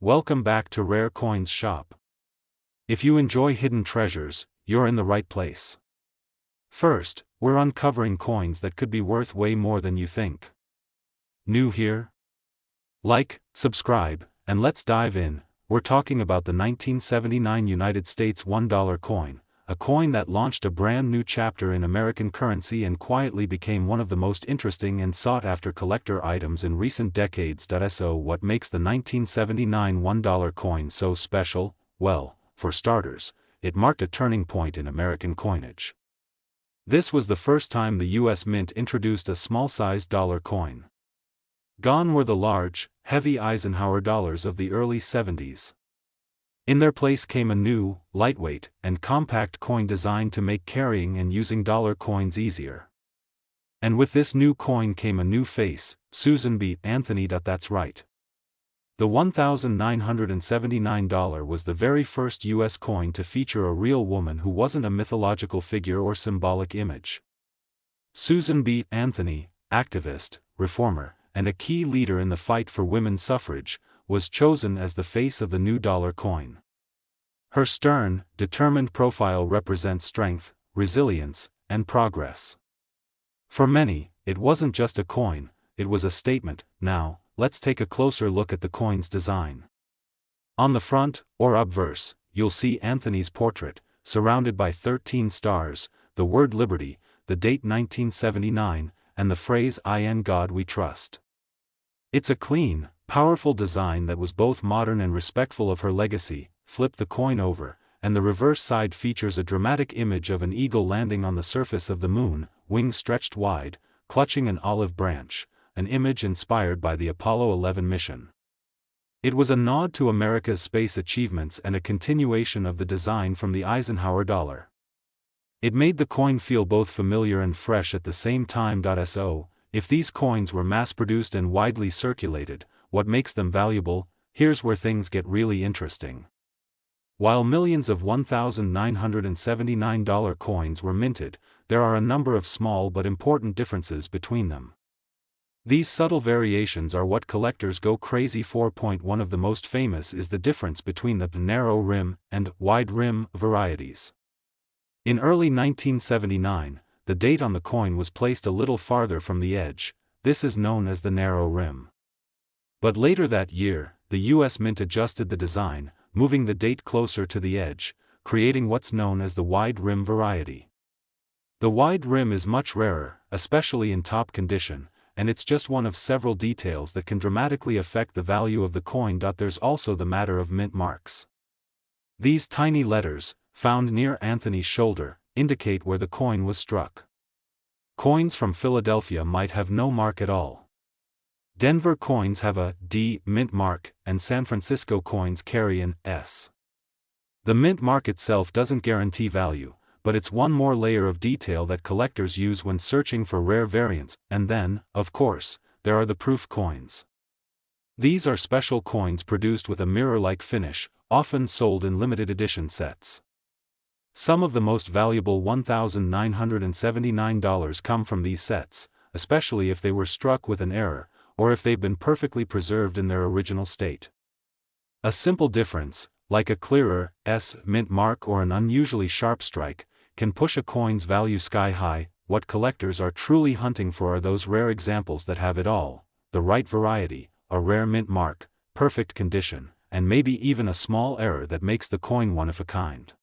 Welcome back to Rare Coins Shop. If you enjoy hidden treasures, you're in the right place. First, we're uncovering coins that could be worth way more than you think. New here? Like, subscribe, and let's dive in. We're talking about the 1979 United States $1 coin, a coin that launched a brand new chapter in American currency and quietly became one of the most interesting and sought-after collector items in recent decades. So what makes the 1979 $1 coin so special? Well, for starters, it marked a turning point in American coinage. This was the first time the U.S. Mint introduced a small-sized dollar coin. Gone were the large, heavy Eisenhower dollars of the early 70s. In their place came a new, lightweight, and compact coin designed to make carrying and using dollar coins easier. And with this new coin came a new face, Susan B. Anthony. That's right. The $1,979 was the very first U.S. coin to feature a real woman who wasn't a mythological figure or symbolic image. Susan B. Anthony, activist, reformer, and a key leader in the fight for women's suffrage, was chosen as the face of the new dollar coin. Her stern, determined profile represents strength, resilience, and progress. For many, it wasn't just a coin, it was a statement. Now, let's take a closer look at the coin's design. On the front, or obverse, you'll see Anthony's portrait, surrounded by 13 stars, the word liberty, the date 1979, and the phrase "In God We Trust." It's a clean, powerful design that was both modern and respectful of her legacy. Flip the coin over, and the reverse side features a dramatic image of an eagle landing on the surface of the moon, wings stretched wide, clutching an olive branch, an image inspired by the Apollo 11 mission. It was a nod to America's space achievements and a continuation of the design from the Eisenhower dollar. It made the coin feel both familiar and fresh at the same time. So, if these coins were mass-produced and widely circulated, what makes them valuable? Here's where things get really interesting. While millions of $1,979 coins were minted, there are a number of small but important differences between them. These subtle variations are what collectors go crazy for. One of the most famous is the difference between the narrow rim and wide rim varieties. In early 1979, the date on the coin was placed a little farther from the edge. This is known as the narrow rim. But later that year, the U.S. Mint adjusted the design, moving the date closer to the edge, creating what's known as the wide rim variety. The wide rim is much rarer, especially in top condition, and it's just one of several details that can dramatically affect the value of the coin. There's also the matter of mint marks. These tiny letters, found near Anthony's shoulder, indicate where the coin was struck. Coins from Philadelphia might have no mark at all. Denver coins have a D mint mark, and San Francisco coins carry an S. The mint mark itself doesn't guarantee value, but it's one more layer of detail that collectors use when searching for rare variants. And then, of course, there are the proof coins. These are special coins produced with a mirror-like finish, often sold in limited edition sets. Some of the most valuable $1,979 come from these sets, especially if they were struck with an error, or if they've been perfectly preserved in their original state. A simple difference, like a clearer S mint mark or an unusually sharp strike, can push a coin's value sky high. What collectors are truly hunting for are those rare examples that have it all: the right variety, a rare mint mark, perfect condition, and maybe even a small error that makes the coin one of a kind.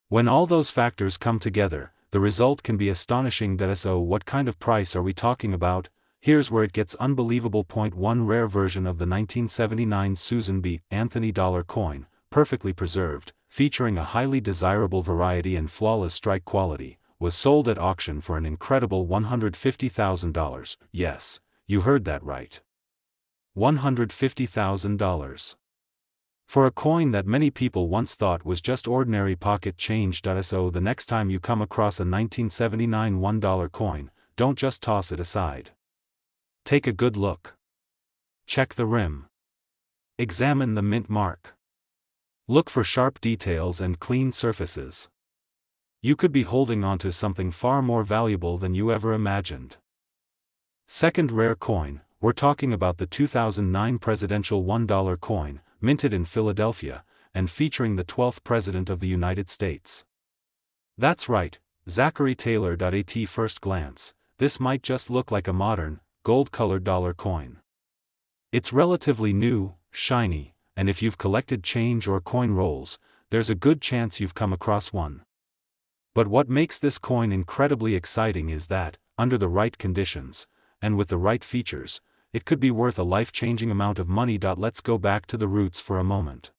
When all those factors come together, the result can be astonishing. So what kind of price are we talking about? Here's where it gets unbelievable. One rare version of the 1979 Susan B. Anthony dollar coin, perfectly preserved, featuring a highly desirable variety and flawless strike quality, was sold at auction for an incredible $150,000. Yes, you heard that right. $150,000. For a coin that many people once thought was just ordinary pocket change. So the next time you come across a 1979 $1 coin, don't just toss it aside. Take a good look. Check the rim. Examine the mint mark. Look for sharp details and clean surfaces. You could be holding onto something far more valuable than you ever imagined. Second rare coin, we're talking about the 2009 presidential $1 coin, minted in Philadelphia, and featuring the 12th President of the United States. That's right, Zachary Taylor. At first glance, this might just look like a modern, gold-colored dollar coin. It's relatively new, shiny, and if you've collected change or coin rolls, there's a good chance you've come across one. But what makes this coin incredibly exciting is that, under the right conditions, and with the right features, it could be worth a life-changing amount of money. Let's go back to the roots for a moment.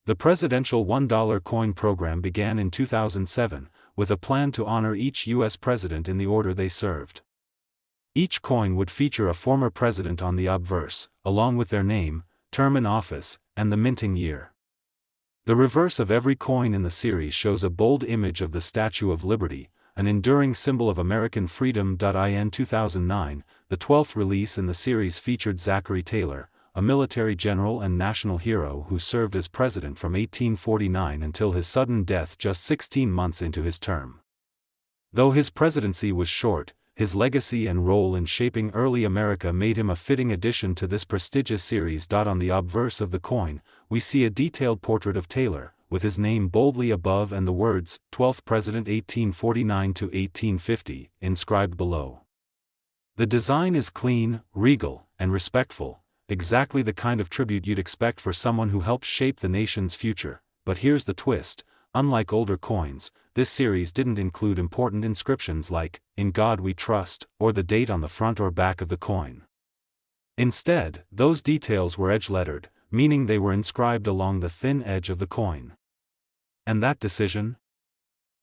The presidential $1 coin program began in 2007, with a plan to honor each U.S. president in the order they served. Each coin would feature a former president on the obverse, along with their name, term in office, and the minting year. The reverse of every coin in the series shows a bold image of the Statue of Liberty, an enduring symbol of American freedom. In 2009, the 12th release in the series featured Zachary Taylor, a military general and national hero who served as president from 1849 until his sudden death just 16 months into his term. Though his presidency was short, his legacy and role in shaping early America made him a fitting addition to this prestigious series. On the obverse of the coin, we see a detailed portrait of Taylor, with his name boldly above and the words, 12th President 1849 to 1850, inscribed below. The design is clean, regal, and respectful, exactly the kind of tribute you'd expect for someone who helped shape the nation's future. But here's the twist, unlike older coins, this series didn't include important inscriptions like, "In God We Trust," or the date on the front or back of the coin. Instead, those details were edge-lettered, meaning they were inscribed along the thin edge of the coin. And that decision?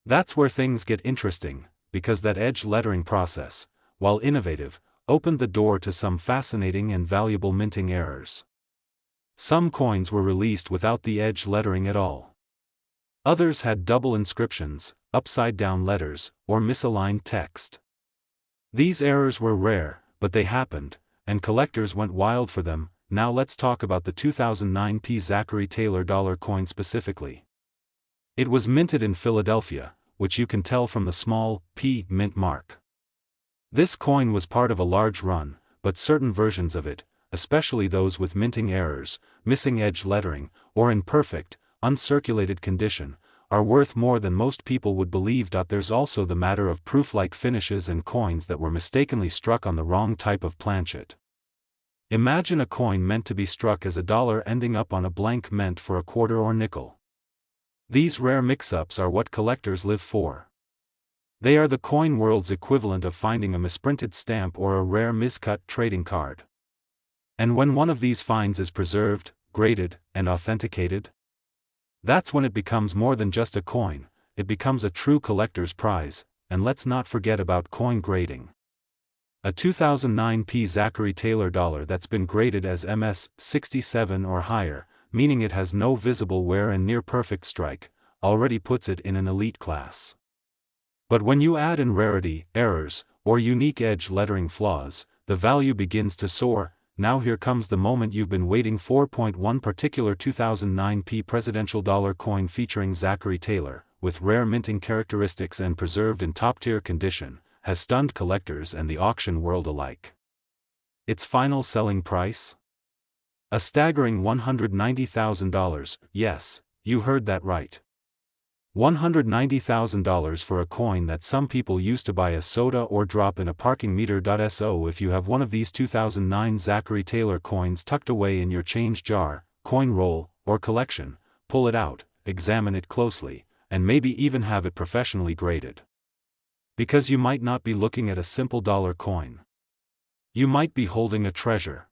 That's where things get interesting, because that edge lettering process, while innovative, opened the door to some fascinating and valuable minting errors. Some coins were released without the edge lettering at all. Others had double inscriptions, upside-down letters, or misaligned text. These errors were rare, but they happened, and collectors went wild for them. Now let's talk about the 2009 Zachary Taylor dollar coin specifically. It was minted in Philadelphia, which you can tell from the small P mint mark. This coin was part of a large run, but certain versions of it, especially those with minting errors, missing edge lettering, or in perfect, uncirculated condition, are worth more than most people would believe. There's also the matter of proof-like finishes and coins that were mistakenly struck on the wrong type of planchet. Imagine a coin meant to be struck as a dollar ending up on a blank meant for a quarter or nickel. These rare mix-ups are what collectors live for. They are the coin world's equivalent of finding a misprinted stamp or a rare miscut trading card. And when one of these finds is preserved, graded, and authenticated, that's when it becomes more than just a coin, it becomes a true collector's prize. And let's not forget about coin grading. A 2009 Zachary Taylor dollar that's been graded as MS 67 or higher, meaning it has no visible wear and near-perfect strike, already puts it in an elite class. But when you add in rarity, errors, or unique edge lettering flaws, the value begins to soar. Now here comes the moment you've been waiting for. One particular 2009 presidential dollar coin featuring Zachary Taylor, with rare minting characteristics and preserved in top-tier condition, has stunned collectors and the auction world alike. Its final selling price? A staggering $190,000, yes, you heard that right. $190,000 for a coin that some people used to buy a soda or drop in a parking meter. So if you have one of these 2009 Zachary Taylor coins tucked away in your change jar, coin roll, or collection, pull it out, examine it closely, and maybe even have it professionally graded. Because you might not be looking at a simple dollar coin. You might be holding a treasure.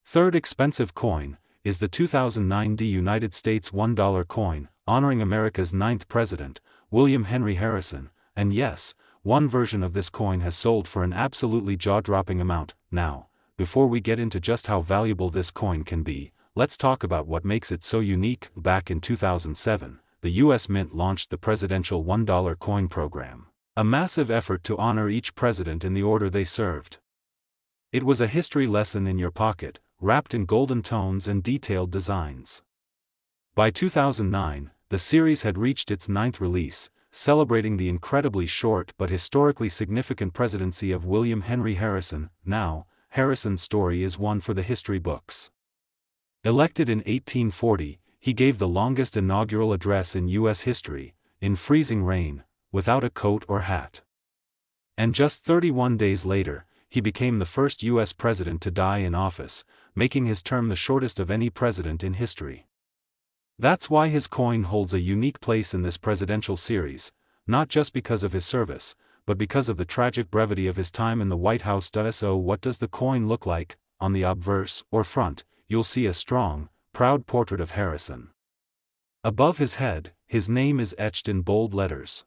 Third expensive coin is the 2009 United States $1 coin, honoring America's 9th president, William Henry Harrison, and yes, one version of this coin has sold for an absolutely jaw-dropping amount. Now, before we get into just how valuable this coin can be, let's talk about what makes it so unique. Back in 2007, the U.S. Mint launched the presidential $1 coin program, a massive effort to honor each president in the order they served. It was a history lesson in your pocket, wrapped in golden tones and detailed designs. By 2009, the series had reached its 9th release, celebrating the incredibly short but historically significant presidency of William Henry Harrison. Now, Harrison's story is one for the history books. Elected in 1840, he gave the longest inaugural address in U.S. history, in freezing rain, without a coat or hat. And just 31 days later, he became the first U.S. president to die in office, making his term the shortest of any president in history. That's why his coin holds a unique place in this presidential series, not just because of his service, but because of the tragic brevity of his time in the White House. So what does the coin look like? On the obverse, or front, you'll see a strong, proud portrait of Harrison. Above his head, his name is etched in bold letters.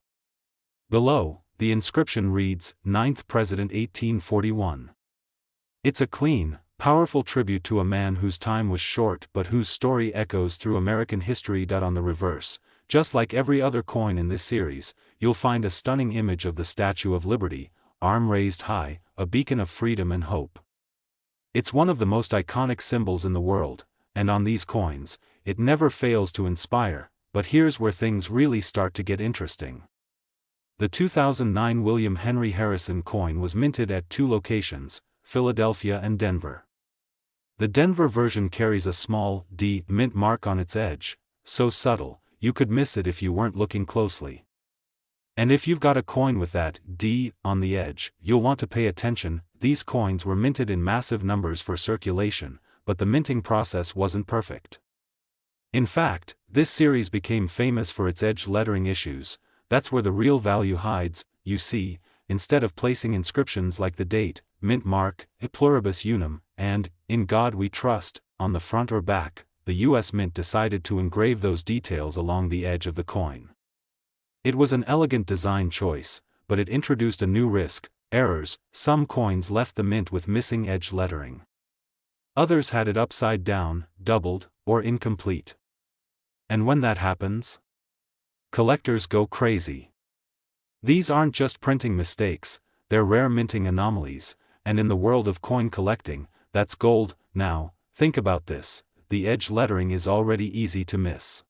Below, the inscription reads, 9th President 1841. It's a clean, powerful tribute to a man whose time was short but whose story echoes through American history. On the reverse, just like every other coin in this series, you'll find a stunning image of the Statue of Liberty, arm raised high, a beacon of freedom and hope. It's one of the most iconic symbols in the world, and on these coins, it never fails to inspire. But here's where things really start to get interesting. The 2009 William Henry Harrison coin was minted at two locations, Philadelphia and Denver. The Denver version carries a small D mint mark on its edge, so subtle, you could miss it if you weren't looking closely. And if you've got a coin with that D on the edge, you'll want to pay attention. These coins were minted in massive numbers for circulation, but the minting process wasn't perfect. In fact, this series became famous for its edge lettering issues. That's where the real value hides. You see, instead of placing inscriptions like the date, mint mark, E pluribus unum, and In God We Trust, on the front or back, the U.S. Mint decided to engrave those details along the edge of the coin. It was an elegant design choice, but it introduced a new risk: errors. Some coins left the mint with missing edge lettering. Others had it upside down, doubled, or incomplete. And when that happens, collectors go crazy. These aren't just printing mistakes, they're rare minting anomalies, and in the world of coin collecting, that's gold. Now, think about this: the edge lettering is already easy to miss.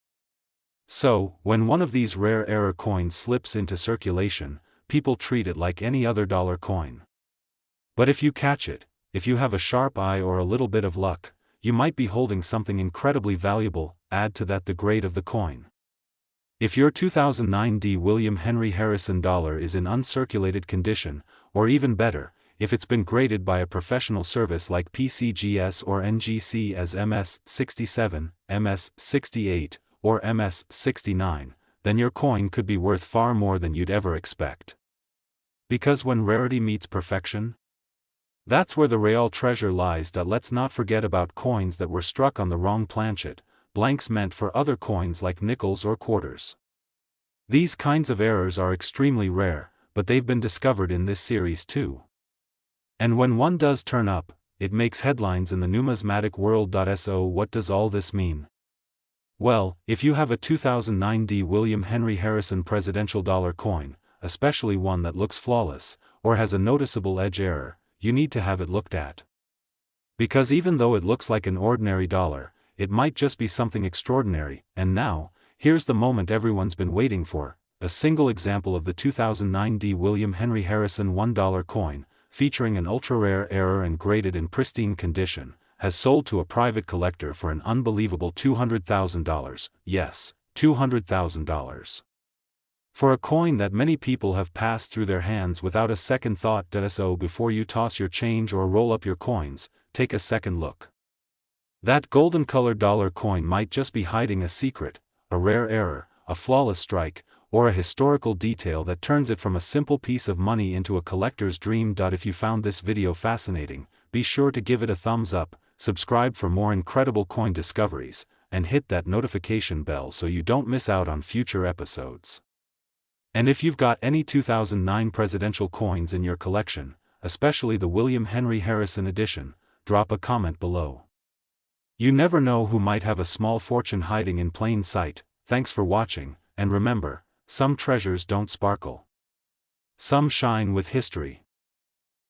So, when one of these rare error coins slips into circulation, people treat it like any other dollar coin. But if you catch it, if you have a sharp eye or a little bit of luck, you might be holding something incredibly valuable. Add to that the grade of the coin. If your 2009 D. William Henry Harrison dollar is in uncirculated condition, or even better, if it's been graded by a professional service like PCGS or NGC as MS-67, MS-68, or MS-69, then your coin could be worth far more than you'd ever expect. Because when rarity meets perfection, that's where the real treasure lies. Let's not forget about coins that were struck on the wrong planchet, blanks meant for other coins like nickels or quarters. These kinds of errors are extremely rare, but they've been discovered in this series too. And when one does turn up, it makes headlines in the numismatic world. So what does all this mean? Well, if you have a 2009 D. William Henry Harrison presidential dollar coin, especially one that looks flawless, or has a noticeable edge error, you need to have it looked at. Because even though it looks like an ordinary dollar, it might just be something extraordinary. And now, here's the moment everyone's been waiting for: a single example of the 2009 D. William Henry Harrison $1 coin, featuring an ultra-rare error and graded in pristine condition, has sold to a private collector for an unbelievable $200,000, yes, $200,000. For a coin that many people have passed through their hands without a second thought. So before you toss your change or roll up your coins, take a second look. That golden-colored dollar coin might just be hiding a secret, a rare error, a flawless strike, or a historical detail that turns it from a simple piece of money into a collector's dream. If you found this video fascinating, be sure to give it a thumbs up, subscribe for more incredible coin discoveries, and hit that notification bell so you don't miss out on future episodes. And if you've got any 2009 presidential coins in your collection, especially the William Henry Harrison edition, drop a comment below. You never know who might have a small fortune hiding in plain sight. Thanks for watching, and remember, some treasures don't sparkle. Some shine with history.